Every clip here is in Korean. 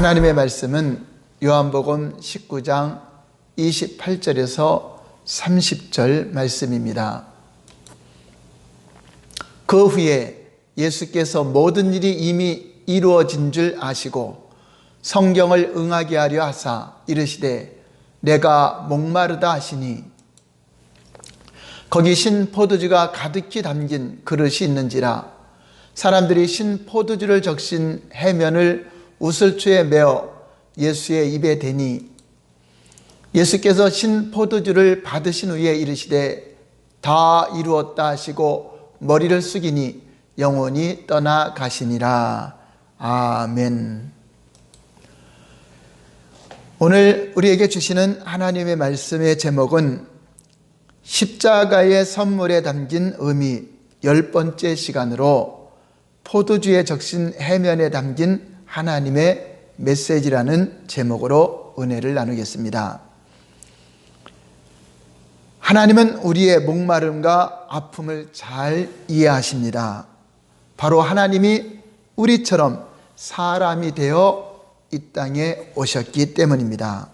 하나님의 말씀은 요한복음 19장 28절에서 30절 말씀입니다. 그 후에 예수께서 모든 일이 이미 이루어진 줄 아시고 성경을 응하게 하려 하사 이르시되 내가 목마르다 하시니 거기 신 포도주가 가득히 담긴 그릇이 있는지라 사람들이 신 포도주를 적신 해면을 우슬초에 메어 예수의 입에 대니 예수께서 신 포도주를 받으신 후에 이르시되 다 이루었다 하시고 머리를 숙이니 영원히 떠나가시니라. 아멘. 오늘 우리에게 주시는 하나님의 말씀의 제목은 십자가의 선물에 담긴 의미 10번째 시간으로 포도주에 적신 해면에 담긴 하나님의 메시지라는 제목으로 은혜를 나누겠습니다. 하나님은 우리의 목마름과 아픔을 잘 이해하십니다. 바로 하나님이 우리처럼 사람이 되어 이 땅에 오셨기 때문입니다.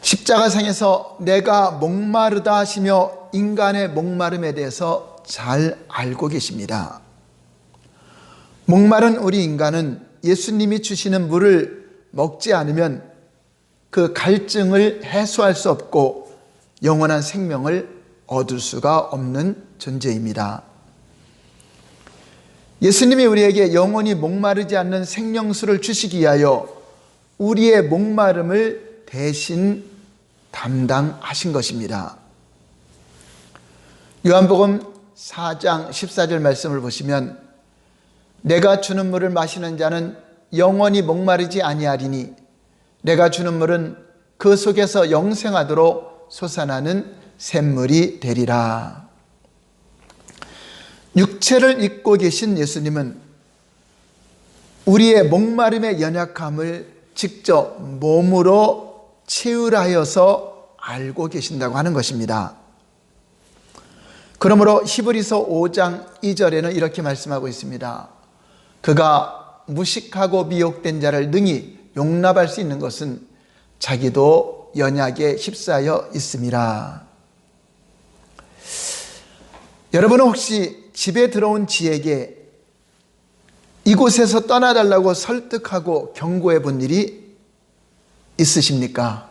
십자가상에서 내가 목마르다 하시며 인간의 목마름에 대해서 잘 알고 계십니다. 목마른 우리 인간은 예수님이 주시는 물을 먹지 않으면 그 갈증을 해소할 수 없고 영원한 생명을 얻을 수가 없는 존재입니다. 예수님이 우리에게 영원히 목마르지 않는 생명수를 주시기 위하여 우리의 목마름을 대신 담당하신 것입니다. 요한복음 4장 14절 말씀을 보시면 내가 주는 물을 마시는 자는 영원히 목마르지 아니하리니 내가 주는 물은 그 속에서 영생하도록 솟아나는 샘물이 되리라. 육체를 입고 계신 예수님은 우리의 목마름의 연약함을 직접 몸으로 체휼하여서 알고 계신다고 하는 것입니다. 그러므로 히브리서 5장 2절에는 이렇게 말씀하고 있습니다. 그가 무식하고 미혹된 자를 능히 용납할 수 있는 것은 자기도 연약에 휩싸여 있음이라. 여러분은 혹시 집에 들어온 지에게 이곳에서 떠나달라고 설득하고 경고해 본 일이 있으십니까?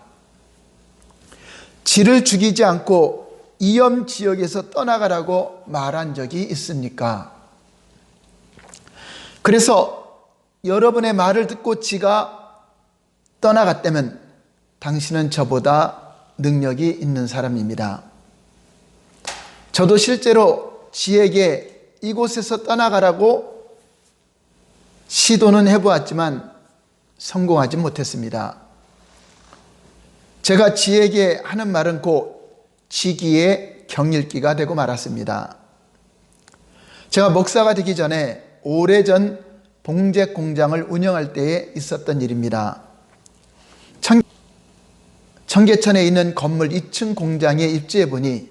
지를 죽이지 않고 위험 지역에서 떠나가라고 말한 적이 있습니까? 그래서 여러분의 말을 듣고 지가 떠나갔다면 당신은 저보다 능력이 있는 사람입니다. 저도 실제로 지에게 이곳에서 떠나가라고 시도는 해보았지만 성공하지 못했습니다. 제가 지에게 하는 말은 곧 지기의 경일기가 되고 말았습니다. 제가 목사가 되기 전에 오래전 봉제 공장을 운영할 때에 있었던 일입니다. 청계천에 있는 건물 2층 공장에 입주해 보니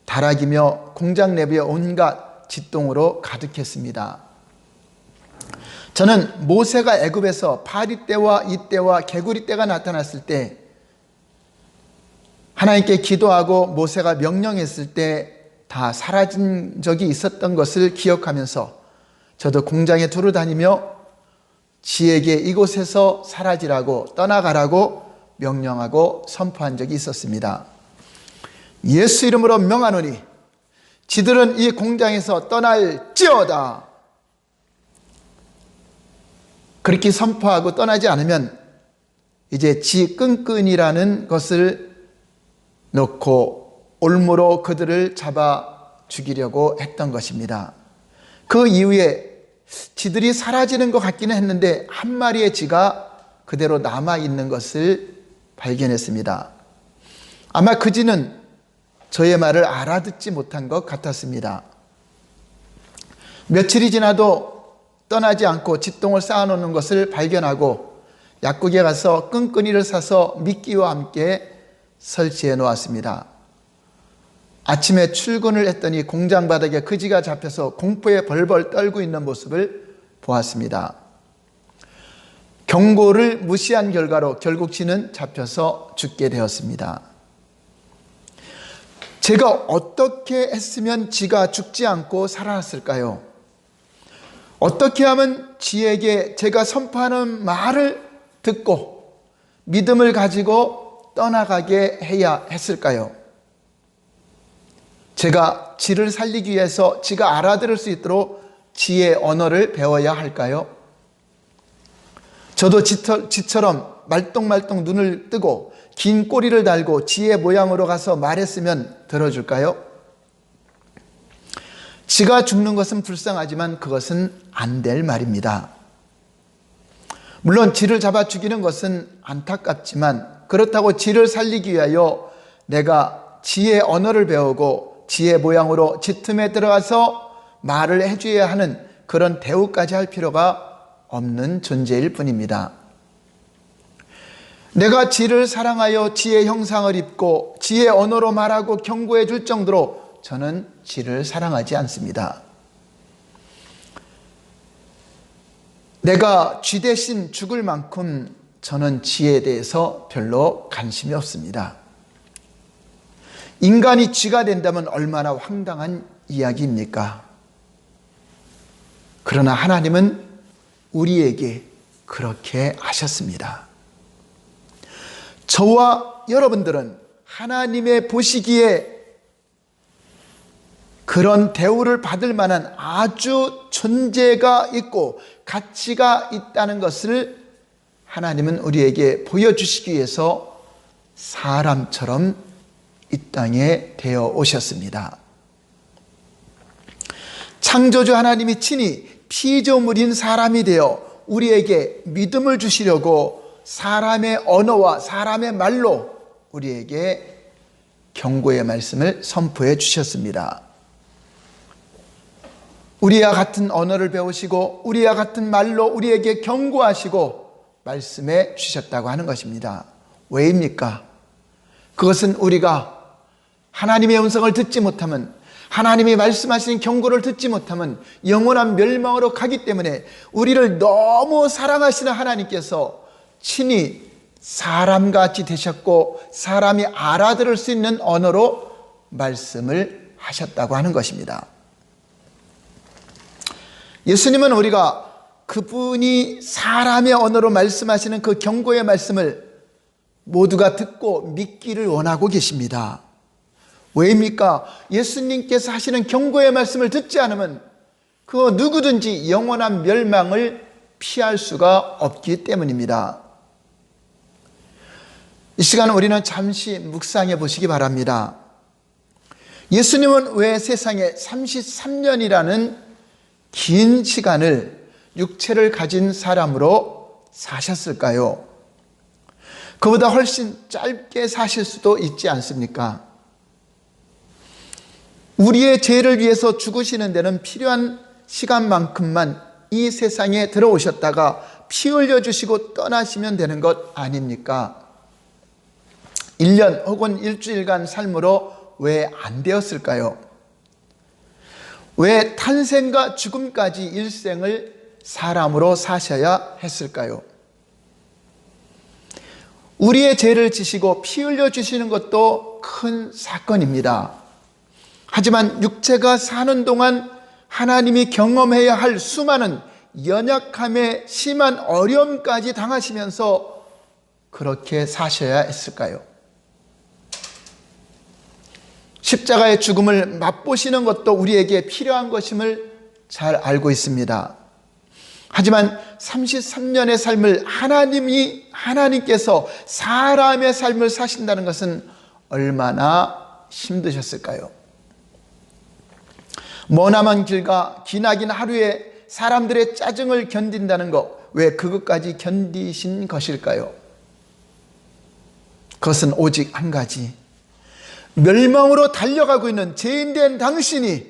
다락이며 공장 내부에 온갖 짓동으로 가득했습니다. 저는 모세가 애굽에서 파리떼와 이떼와 개구리떼가 나타났을 때 하나님께 기도하고 모세가 명령했을 때 다 사라진 적이 있었던 것을 기억하면서 저도 공장에 두루 다니며 지에게 이곳에서 사라지라고 떠나가라고 명령하고 선포한 적이 있었습니다. 예수 이름으로 명하노니 지들은 이 공장에서 떠날지어다. 그렇게 선포하고 떠나지 않으면 이제 지 끈끈이라는 것을 놓고 올무로 그들을 잡아 죽이려고 했던 것입니다. 그 이후에 지들이 사라지는 것 같기는 했는데 한 마리의 지가 그대로 남아있는 것을 발견했습니다. 아마 그 지는 저의 말을 알아듣지 못한 것 같았습니다. 며칠이 지나도 떠나지 않고 짓동을 쌓아놓는 것을 발견하고 약국에 가서 끈끈이를 사서 미끼와 함께 설치해 놓았습니다. 아침에 출근을 했더니 공장 바닥에 그 지가 잡혀서 공포에 벌벌 떨고 있는 모습을 보았습니다. 경고를 무시한 결과로 결국 지는 잡혀서 죽게 되었습니다. 제가 어떻게 했으면 지가 죽지 않고 살아났을까요? 어떻게 하면 지에게 제가 선포하는 말을 듣고 믿음을 가지고 떠나가게 해야 했을까요? 제가 지를 살리기 위해서 지가 알아들을 수 있도록 지의 언어를 배워야 할까요? 저도 지처럼 말똥말똥 눈을 뜨고 긴 꼬리를 달고 지의 모양으로 가서 말했으면 들어줄까요? 지가 죽는 것은 불쌍하지만 그것은 안 될 말입니다. 물론 지를 잡아 죽이는 것은 안타깝지만 그렇다고 지를 살리기 위하여 내가 지의 언어를 배우고 지의 모양으로 지 틈에 들어가서 말을 해줘야 하는 그런 대우까지 할 필요가 없는 존재일 뿐입니다. 내가 지를 사랑하여 지의 형상을 입고 지의 언어로 말하고 경고해 줄 정도로 저는 지를 사랑하지 않습니다. 내가 쥐 대신 죽을 만큼 저는 지에 대해서 별로 관심이 없습니다. 인간이 쥐가 된다면 얼마나 황당한 이야기입니까? 그러나 하나님은 우리에게 그렇게 하셨습니다. 저와 여러분들은 하나님의 보시기에 그런 대우를 받을 만한 아주 존재가 있고 가치가 있다는 것을 하나님은 우리에게 보여주시기 위해서 사람처럼 이 땅에 되어 오셨습니다. 창조주 하나님이 친히 피조물인 사람이 되어 우리에게 믿음을 주시려고 사람의 언어와 사람의 말로 우리에게 경고의 말씀을 선포해 주셨습니다. 우리와 같은 언어를 배우시고 우리와 같은 말로 우리에게 경고하시고 말씀해 주셨다고 하는 것입니다. 왜입니까? 그것은 우리가 하나님의 음성을 듣지 못하면, 하나님이 말씀하시는 경고를 듣지 못하면 영원한 멸망으로 가기 때문에 우리를 너무 사랑하시는 하나님께서 친히 사람같이 되셨고 사람이 알아들을 수 있는 언어로 말씀을 하셨다고 하는 것입니다. 예수님은 우리가 그분이 사람의 언어로 말씀하시는 그 경고의 말씀을 모두가 듣고 믿기를 원하고 계십니다. 왜입니까? 예수님께서 하시는 경고의 말씀을 듣지 않으면 그 누구든지 영원한 멸망을 피할 수가 없기 때문입니다. 이 시간 우리는 잠시 묵상해 보시기 바랍니다. 예수님은 왜 세상에 33년이라는 긴 시간을 육체를 가진 사람으로 사셨을까요? 그보다 훨씬 짧게 사실 수도 있지 않습니까? 우리의 죄를 위해서 죽으시는 데는 필요한 시간만큼만 이 세상에 들어오셨다가 피 흘려주시고 떠나시면 되는 것 아닙니까? 1년 혹은 일주일간 삶으로 왜 안 되었을까요? 왜 탄생과 죽음까지 일생을 사람으로 사셔야 했을까요? 우리의 죄를 지시고 피 흘려주시는 것도 큰 사건입니다. 하지만 육체가 사는 동안 하나님이 경험해야 할 수많은 연약함에 심한 어려움까지 당하시면서 그렇게 사셔야 했을까요? 십자가의 죽음을 맛보시는 것도 우리에게 필요한 것임을 잘 알고 있습니다. 하지만 33년의 삶을 하나님께서 사람의 삶을 사신다는 것은 얼마나 힘드셨을까요? 머나먼 길과 기나긴 하루에 사람들의 짜증을 견딘다는 것, 왜 그것까지 견디신 것일까요? 그것은 오직 한 가지, 멸망으로 달려가고 있는 죄인된 당신이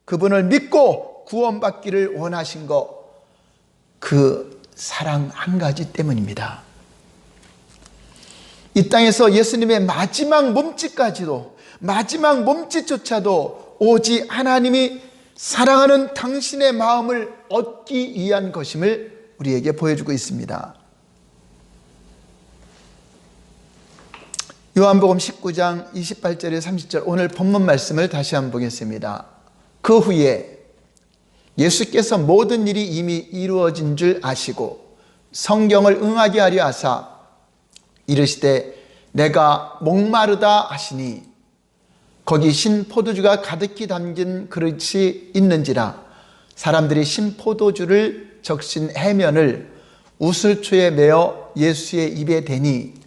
그분을 믿고 구원받기를 원하신 것, 그 사랑 한 가지 때문입니다. 이 땅에서 예수님의 마지막 몸짓까지도, 마지막 몸짓조차도 오직 하나님이 사랑하는 당신의 마음을 얻기 위한 것임을 우리에게 보여주고 있습니다. 요한복음 19장 28절에 30절 오늘 본문 말씀을 다시 한번 보겠습니다. 그 후에 예수께서 모든 일이 이미 이루어진 줄 아시고 성경을 응하게 하려 하사 이르시되 내가 목마르다 하시니 거기 신 포도주가 가득히 담긴 그릇이 있는지라 사람들이 신 포도주를 적신 해면을 우슬초에 메어 예수의 입에 대니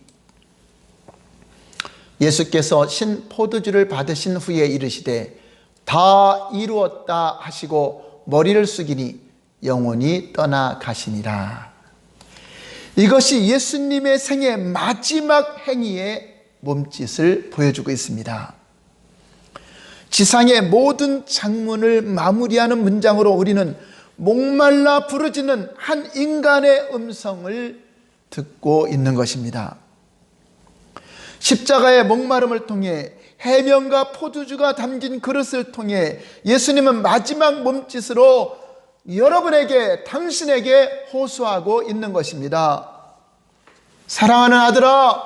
예수께서 신 포도주를 받으신 후에 이르시되 다 이루었다 하시고 머리를 숙이니 영혼이 떠나가시니라. 이것이 예수님의 생애 마지막 행위의 몸짓을 보여주고 있습니다. 지상의 모든 장문을 마무리하는 문장으로 우리는 목말라 부르짖는 한 인간의 음성을 듣고 있는 것입니다. 십자가의 목마름을 통해 해면과 포도주가 담긴 그릇을 통해 예수님은 마지막 몸짓으로 여러분에게, 당신에게 호소하고 있는 것입니다. 사랑하는 아들아,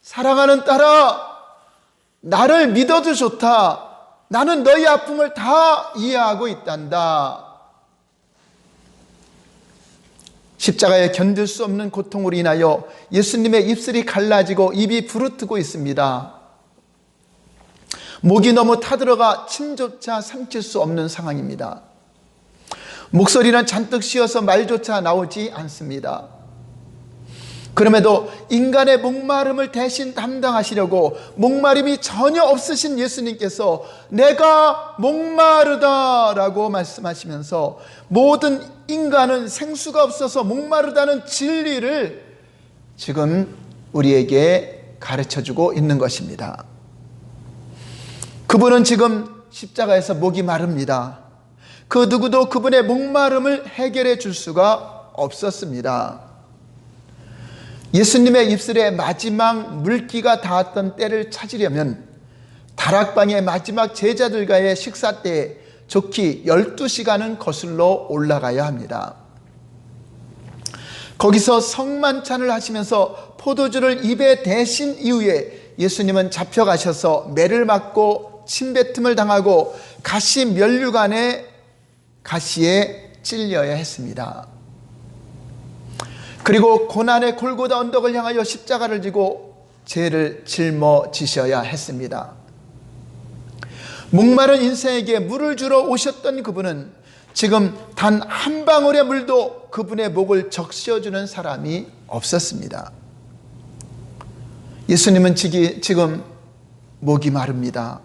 사랑하는 딸아, 나를 믿어도 좋다. 나는 너희 아픔을 다 이해하고 있단다. 십자가에 견딜 수 없는 고통으로 인하여 예수님의 입술이 갈라지고 입이 부르트고 있습니다. 목이 너무 타들어가 침조차 삼킬 수 없는 상황입니다. 목소리는 잔뜩 쉬어서 말조차 나오지 않습니다. 그럼에도 인간의 목마름을 대신 담당하시려고 목마름이 전혀 없으신 예수님께서 내가 목마르다라고 말씀하시면서 모든 인간은 생수가 없어서 목마르다는 진리를 지금 우리에게 가르쳐주고 있는 것입니다. 그분은 지금 십자가에서 목이 마릅니다. 그 누구도 그분의 목마름을 해결해 줄 수가 없었습니다. 예수님의 입술에 마지막 물기가 닿았던 때를 찾으려면 다락방의 마지막 제자들과의 식사 때에 좋기 12시간은 거슬러 올라가야 합니다. 거기서 성만찬을 하시면서 포도주를 입에 대신 이후에 예수님은 잡혀가셔서 매를 맞고 침뱉음을 당하고 가시 면류관에 가시에 찔려야 했습니다. 그리고 고난의 골고다 언덕을 향하여 십자가를 지고 죄를 짊어지셔야 했습니다. 목마른 인생에게 물을 주러 오셨던 그분은 지금 단 한 방울의 물도 그분의 목을 적셔주는 사람이 없었습니다. 예수님은 지금 목이 마릅니다.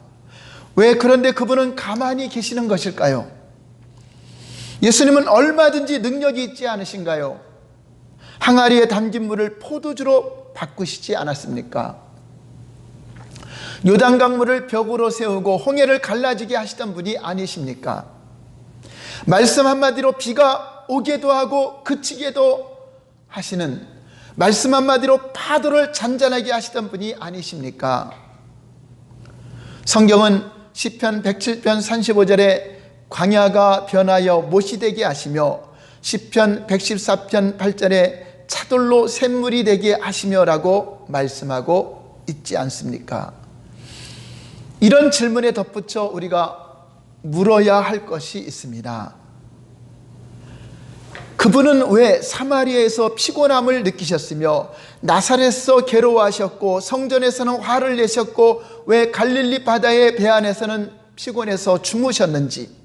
왜 그런데 그분은 가만히 계시는 것일까요? 예수님은 얼마든지 능력이 있지 않으신가요? 항아리에 담긴 물을 포도주로 바꾸시지 않았습니까? 요단강물을 벽으로 세우고 홍해를 갈라지게 하시던 분이 아니십니까? 말씀 한마디로 비가 오게도 하고 그치게도 하시는, 말씀 한마디로 파도를 잔잔하게 하시던 분이 아니십니까? 성경은 시편 107편 35절에 광야가 변하여 못이 되게 하시며 시편 114편 8절에 차돌로 샘물이 되게 하시며라고 말씀하고 있지 않습니까? 이런 질문에 덧붙여 우리가 물어야 할 것이 있습니다. 그분은 왜 사마리아에서 피곤함을 느끼셨으며 나사렛에서 괴로워하셨고 성전에서는 화를 내셨고 왜 갈릴리 바다의 배 안에서는 피곤해서 주무셨는지,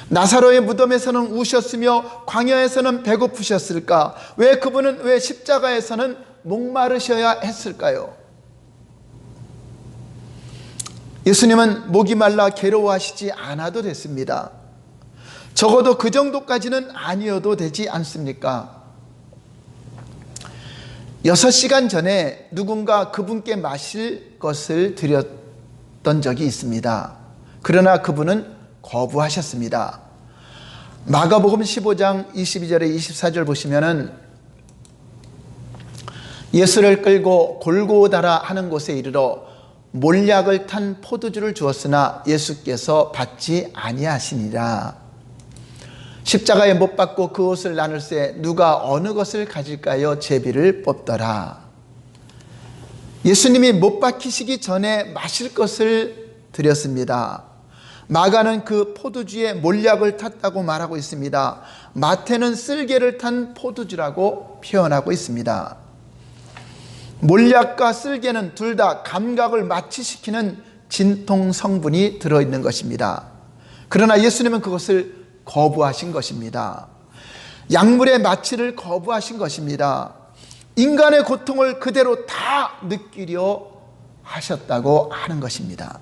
나사로의 무덤에서는 우셨으며 광야에서는 배고프셨을까? 왜 그분은 왜 십자가에서는 목마르셔야 했을까요? 예수님은 목이 말라 괴로워하시지 않아도 됐습니다. 적어도 그 정도까지는 아니어도 되지 않습니까? 6시간 전에 누군가 그분께 마실 것을 드렸던 적이 있습니다. 그러나 그분은 거부하셨습니다. 마가복음 15장 22절에 24절 보시면은 예수를 끌고 골고다라 하는 곳에 이르러 몰약을 탄 포도주를 주었으나 예수께서 받지 아니하시니라. 십자가에 못 박고 그 옷을 나눌새 누가 어느 것을 가질까요? 제비를 뽑더라. 예수님이 못 박히시기 전에 마실 것을 드렸습니다. 마가는 그 포도주에 몰약을 탔다고 말하고 있습니다. 마태는 쓸개를 탄 포도주라고 표현하고 있습니다. 몰약과 쓸개는 둘 다 감각을 마취시키는 진통 성분이 들어있는 것입니다. 그러나 예수님은 그것을 거부하신 것입니다. 약물의 마취를 거부하신 것입니다. 인간의 고통을 그대로 다 느끼려 하셨다고 하는 것입니다.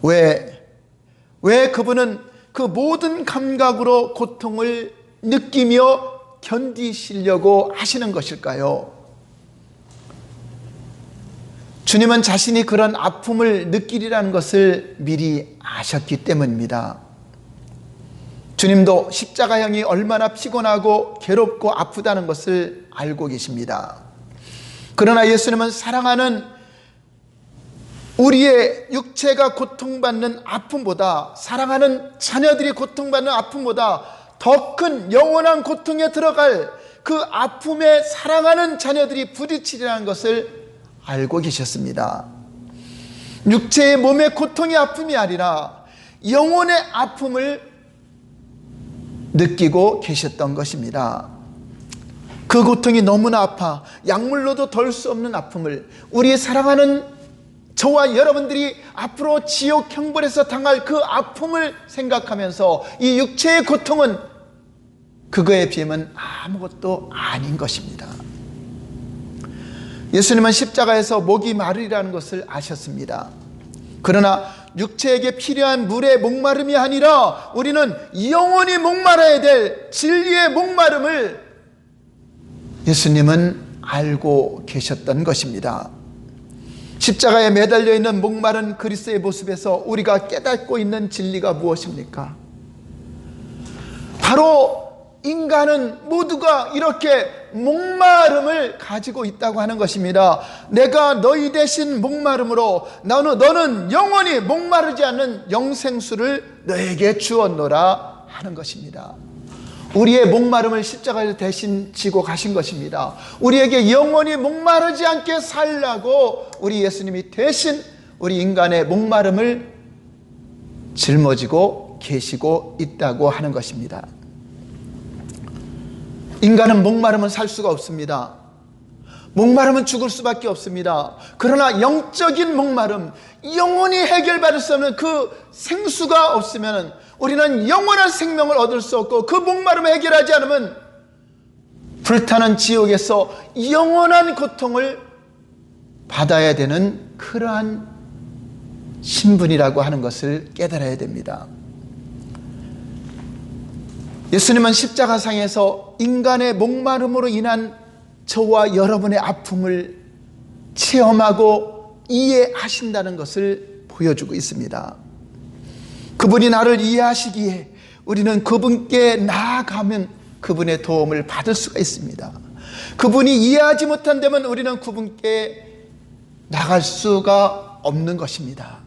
왜 그분은 그 모든 감각으로 고통을 느끼며 견디시려고 하시는 것일까요? 주님은 자신이 그런 아픔을 느끼리라는 것을 미리 아셨기 때문입니다. 주님도 십자가형이 얼마나 피곤하고 괴롭고 아프다는 것을 알고 계십니다. 그러나 예수님은 사랑하는 우리의 육체가 고통받는 아픔보다, 사랑하는 자녀들이 고통받는 아픔보다 더 큰 영원한 고통에 들어갈 그 아픔에 사랑하는 자녀들이 부딪히리라는 것을 알고 계셨습니다. 육체의 몸의 고통이 아픔이 아니라 영혼의 아픔을 느끼고 계셨던 것입니다. 그 고통이 너무나 아파 약물로도 덜 수 없는 아픔을, 우리 사랑하는 저와 여러분들이 앞으로 지옥 형벌에서 당할 그 아픔을 생각하면서 이 육체의 고통은 그거에 비하면 아무것도 아닌 것입니다. 예수님은 십자가에서 목이 마르리라는 것을 아셨습니다. 그러나 육체에게 필요한 물의 목마름이 아니라 우리는 영원히 목마라야 될 진리의 목마름을 예수님은 알고 계셨던 것입니다. 십자가에 매달려 있는 목마른 그리스도의 모습에서 우리가 깨닫고 있는 진리가 무엇입니까? 바로 인간은 모두가 이렇게 목마름을 가지고 있다고 하는 것입니다. 내가 너희 대신 목마름으로 너는 영원히 목마르지 않는 영생수를 너에게 주었노라 하는 것입니다. 우리의 목마름을 십자가에서 대신 지고 가신 것입니다. 우리에게 영원히 목마르지 않게 살라고 우리 예수님이 대신 우리 인간의 목마름을 짊어지고 계시고 있다고 하는 것입니다. 인간은 목마르면 살 수가 없습니다. 목마르면 죽을 수밖에 없습니다. 그러나 영적인 목마름, 영원히 해결받을 수 없는 그 생수가 없으면 우리는 영원한 생명을 얻을 수 없고, 그 목마름을 해결하지 않으면 불타는 지옥에서 영원한 고통을 받아야 되는 그러한 신분이라고 하는 것을 깨달아야 됩니다. 예수님은 십자가상에서 인간의 목마름으로 인한 저와 여러분의 아픔을 체험하고 이해하신다는 것을 보여주고 있습니다. 그분이 나를 이해하시기에 우리는 그분께 나아가면 그분의 도움을 받을 수가 있습니다. 그분이 이해하지 못한다면 우리는 그분께 나갈 수가 없는 것입니다.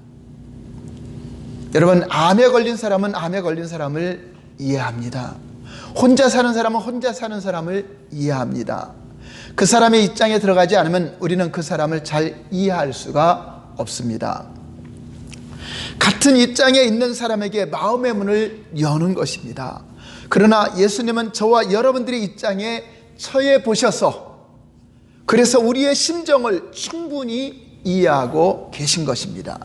여러분, 암에 걸린 사람은 암에 걸린 사람을 이해합니다. 혼자 사는 사람은 혼자 사는 사람을 이해합니다. 그 사람의 입장에 들어가지 않으면 우리는 그 사람을 잘 이해할 수가 없습니다. 같은 입장에 있는 사람에게 마음의 문을 여는 것입니다. 그러나 예수님은 저와 여러분들의 입장에 처해 보셔서 그래서 우리의 심정을 충분히 이해하고 계신 것입니다.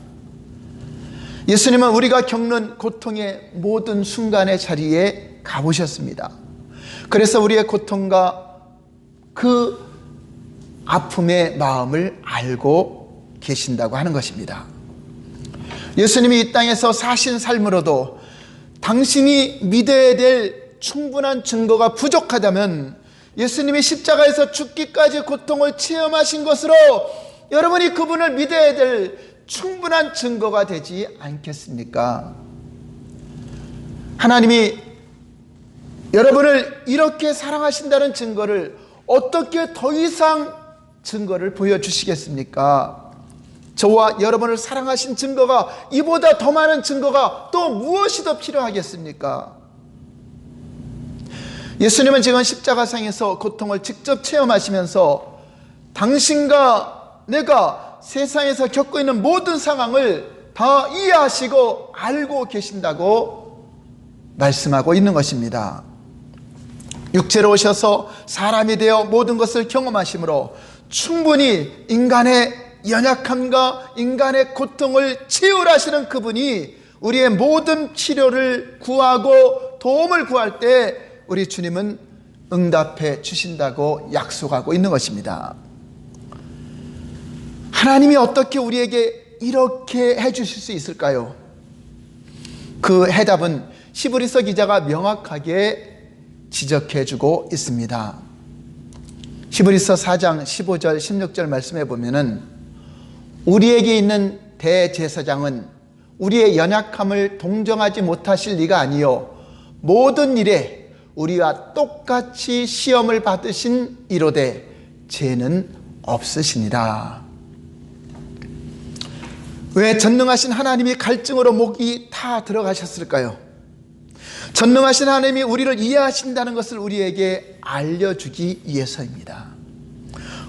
예수님은 우리가 겪는 고통의 모든 순간의 자리에 가보셨습니다. 그래서 우리의 고통과 그 아픔의 마음을 알고 계신다고 하는 것입니다. 예수님이 이 땅에서 사신 삶으로도 당신이 믿어야 될 충분한 증거가 부족하다면 예수님이 십자가에서 죽기까지 고통을 체험하신 것으로 여러분이 그분을 믿어야 될 충분한 증거가 되지 않겠습니까? 하나님이 여러분을 이렇게 사랑하신다는 증거를 어떻게 더 이상 증거를 보여주시겠습니까? 저와 여러분을 사랑하신 증거가, 이보다 더 많은 증거가 또 무엇이 더 필요하겠습니까? 예수님은 지금 십자가상에서 고통을 직접 체험하시면서 당신과 내가 세상에서 겪고 있는 모든 상황을 다 이해하시고 알고 계신다고 말씀하고 있는 것입니다. 육체로 오셔서 사람이 되어 모든 것을 경험하심으로 충분히 인간의 연약함과 인간의 고통을 치유하시는 그분이 우리의 모든 치료를 구하고 도움을 구할 때 우리 주님은 응답해 주신다고 약속하고 있는 것입니다. 하나님이 어떻게 우리에게 이렇게 해주실 수 있을까요? 그 해답은 히브리서 기자가 명확하게 지적해주고 있습니다. 히브리서 4장 15절 16절 말씀해 보면은 우리에게 있는 대제사장은 우리의 연약함을 동정하지 못하실 리가 아니요 모든 일에 우리와 똑같이 시험을 받으신 이로되 죄는 없으시니라. 왜 전능하신 하나님이 갈증으로 목이 타 들어가셨을까요? 전능하신 하나님이 우리를 이해하신다는 것을 우리에게 알려주기 위해서입니다.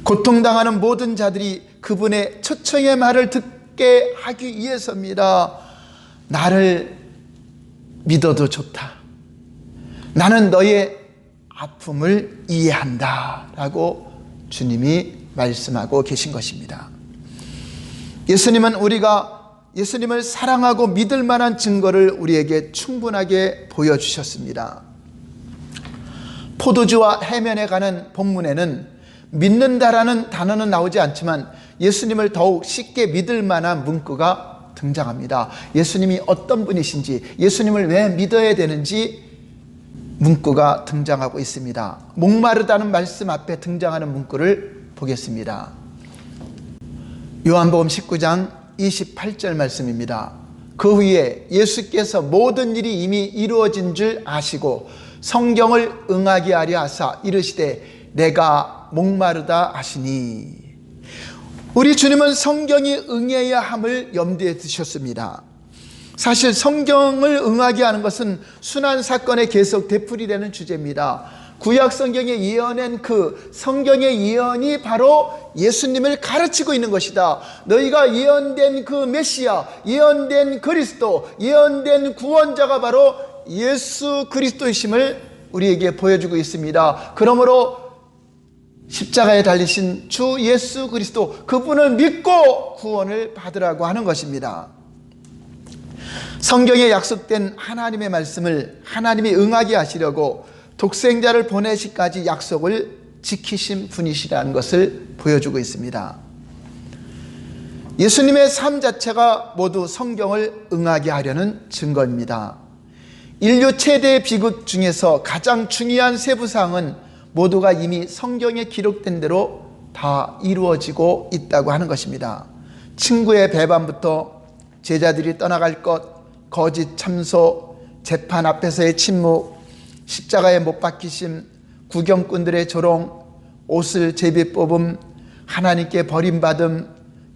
고통당하는 모든 자들이 그분의 초청의 말을 듣게 하기 위해서입니다. 나를 믿어도 좋다. 나는 너의 아픔을 이해한다 라고 주님이 말씀하고 계신 것입니다. 예수님은 우리가 예수님을 사랑하고 믿을 만한 증거를 우리에게 충분하게 보여주셨습니다. 포도주와 해면에 가는 본문에는 믿는다라는 단어는 나오지 않지만 예수님을 더욱 쉽게 믿을 만한 문구가 등장합니다. 예수님이 어떤 분이신지, 예수님을 왜 믿어야 되는지 문구가 등장하고 있습니다. 목마르다는 말씀 앞에 등장하는 문구를 보겠습니다. 요한복음 19장 28절 말씀입니다. 그 후에 예수께서 모든 일이 이미 이루어진 줄 아시고 성경을 응하게 하려 하사 이르시되 내가 목마르다 하시니. 우리 주님은 성경이 응해야 함을 염두에 두셨습니다. 사실 성경을 응하게 하는 것은 순환 사건의 계속 되풀이되는 주제입니다. 구약 성경에 예언한 그 성경의 예언이 바로 예수님을 가르치고 있는 것이다. 너희가 예언된 그 메시아, 예언된 그리스도, 예언된 구원자가 바로 예수 그리스도이심을 우리에게 보여주고 있습니다. 그러므로 십자가에 달리신 주 예수 그리스도, 그분을 믿고 구원을 받으라고 하는 것입니다. 성경에 약속된 하나님의 말씀을 하나님이 응하게 하시려고 독생자를 보내시기까지 약속을 지키신 분이시라는 것을 보여주고 있습니다. 예수님의 삶 자체가 모두 성경을 응하게 하려는 증거입니다. 인류 최대의 비극 중에서 가장 중요한 세부사항은 모두가 이미 성경에 기록된 대로 다 이루어지고 있다고 하는 것입니다. 친구의 배반부터 제자들이 떠나갈 것, 거짓 참소, 재판 앞에서의 침묵, 십자가에 못 박히심, 구경꾼들의 조롱, 옷을 제비 뽑음, 하나님께 버림받음,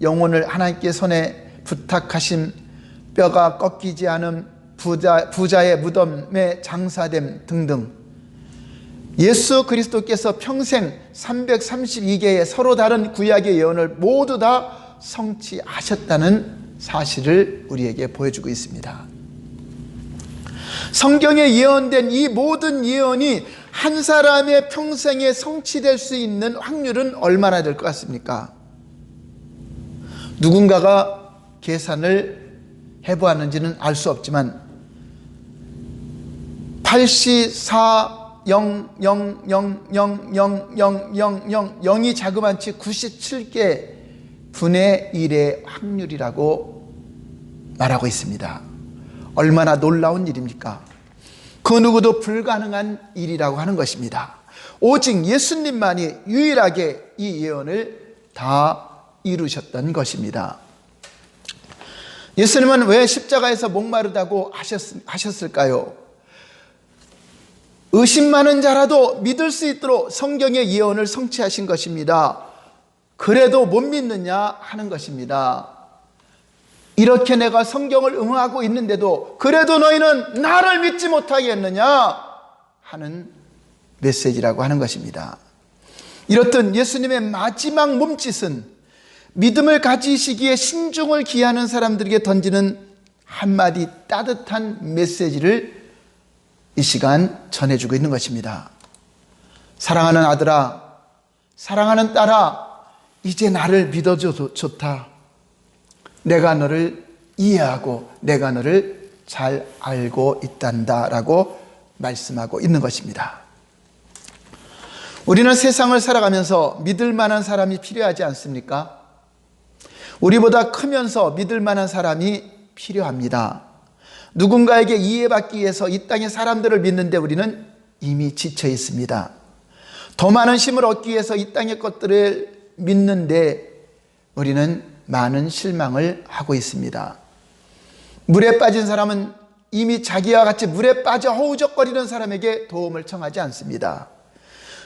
영혼을 하나님께 손에 부탁하심, 뼈가 꺾이지 않음, 부자의 무덤에 장사됨 등등, 예수 그리스도께서 평생 332개의 서로 다른 구약의 예언을 모두 다 성취하셨다는 사실을 우리에게 보여주고 있습니다. 성경에 예언된 이 모든 예언이 한 사람의 평생에 성취될 수 있는 확률은 얼마나 될 것 같습니까? 누군가가 계산을 해보았는지는 알 수 없지만 84,000,000,000,000,000,000이 자그만치 97개 분의 1의 확률이라고 말하고 있습니다. 얼마나 놀라운 일입니까? 그 누구도 불가능한 일이라고 하는 것입니다. 오직 예수님만이 유일하게 이 예언을 다 이루셨던 것입니다. 예수님은 왜 십자가에서 목마르다고 하셨을까요? 의심 많은 자라도 믿을 수 있도록 성경의 예언을 성취하신 것입니다. 그래도 못 믿느냐 하는 것입니다. 이렇게 내가 성경을 응하고 있는데도 그래도 너희는 나를 믿지 못하겠느냐 하는 메시지라고 하는 것입니다. 이렇듯 예수님의 마지막 몸짓은 믿음을 가지시기에 신중을 기하는 사람들에게 던지는 한마디 따뜻한 메시지를 이 시간 전해주고 있는 것입니다. 사랑하는 아들아, 사랑하는 딸아, 이제 나를 믿어줘도 좋다. 내가 너를 이해하고 내가 너를 잘 알고 있단다 라고 말씀하고 있는 것입니다. 우리는 세상을 살아가면서 믿을 만한 사람이 필요하지 않습니까? 우리보다 크면서 믿을 만한 사람이 필요합니다. 누군가에게 이해받기 위해서 이 땅의 사람들을 믿는데 우리는 이미 지쳐 있습니다. 더 많은 힘을 얻기 위해서 이 땅의 것들을 믿는데 우리는 많은 실망을 하고 있습니다. 물에 빠진 사람은 이미 자기와 같이 물에 빠져 허우적거리는 사람에게 도움을 청하지 않습니다.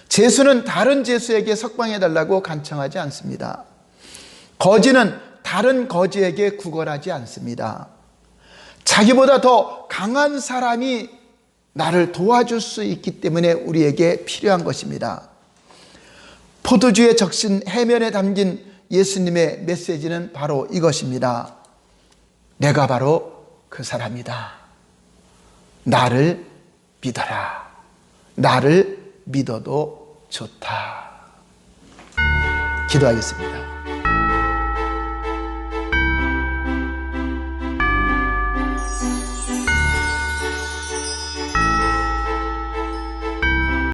제수는 다른 제수에게 석방해달라고 간청하지 않습니다. 거지는 다른 거지에게 구걸하지 않습니다. 자기보다 더 강한 사람이 나를 도와줄 수 있기 때문에 우리에게 필요한 것입니다. 포도주의 적신 해면에 담긴 예수님의 메시지는 바로 이것입니다. 내가 바로 그 사람이다. 나를 믿어라. 나를 믿어도 좋다. 기도하겠습니다.